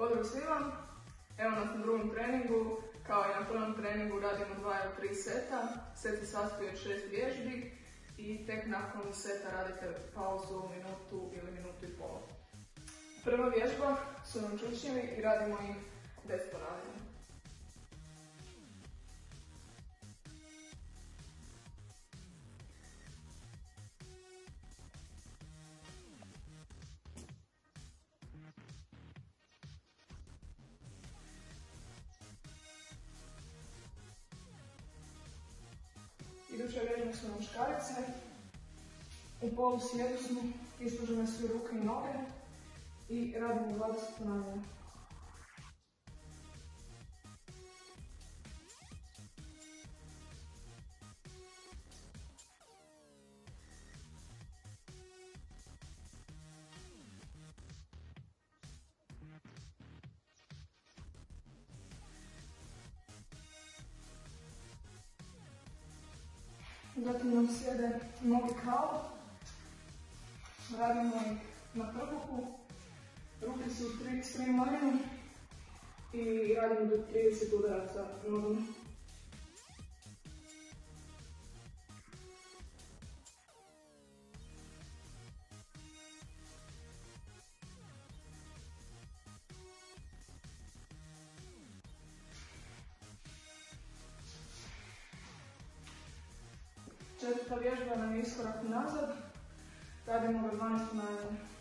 Pozdrav svima, evo nas na drugom treningu. Kao i na prvom treningu radimo 2 ili 3 seta. Set se sastoji od 6 vježbi i tek nakon seta radite pauzu minutu ili minutu i pol. Prva vježba su nam čučnjevi i radimo ih 10 ponavljanja. Iduća vježba su nam škarice. U polu sjedu smo, ispružene sve ruke i noge i radimo 20 ponavljanja. Zatim nam sjede noge kao, radimo ih na trbuhu, ruke su u streamlineu i radimo do 30 udaraca nogama. Četvrta vježba nam je iskorak nazad, radimo ga 12 ponavljanja.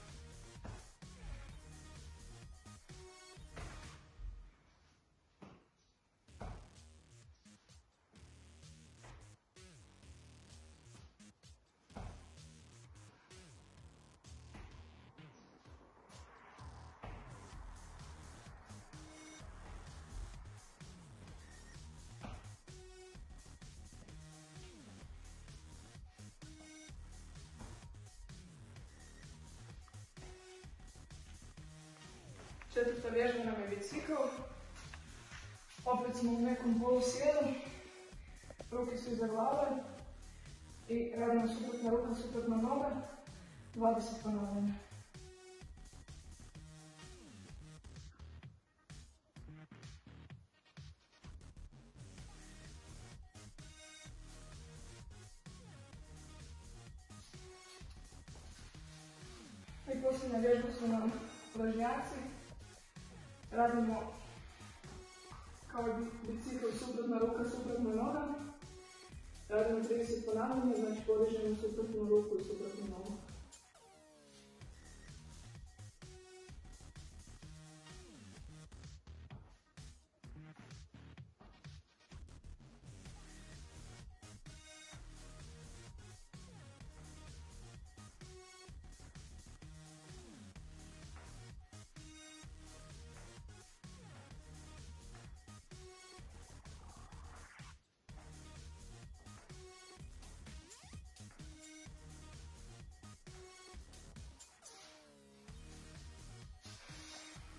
Četvrta vježba nam je bicikl. Opet smo u nekom polusjedu. Ruke su iza glave. I radimo suprotna ruka, suprotna noga. 20 ponavljanja. I posljednja vježba su nam ležnjaci. Radimo kao bicikl, suprotna ruka, suprotna noga. Radimo 30 ponavljanja, znači podižemo suprotnu ruku i suprotnu nogu.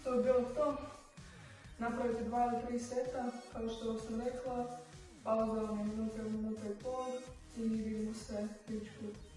To je bilo to. Napravite 2 ili 3 seta, kao što sam rekla. Pauza vam je minuta i pol i vidimo se idući put.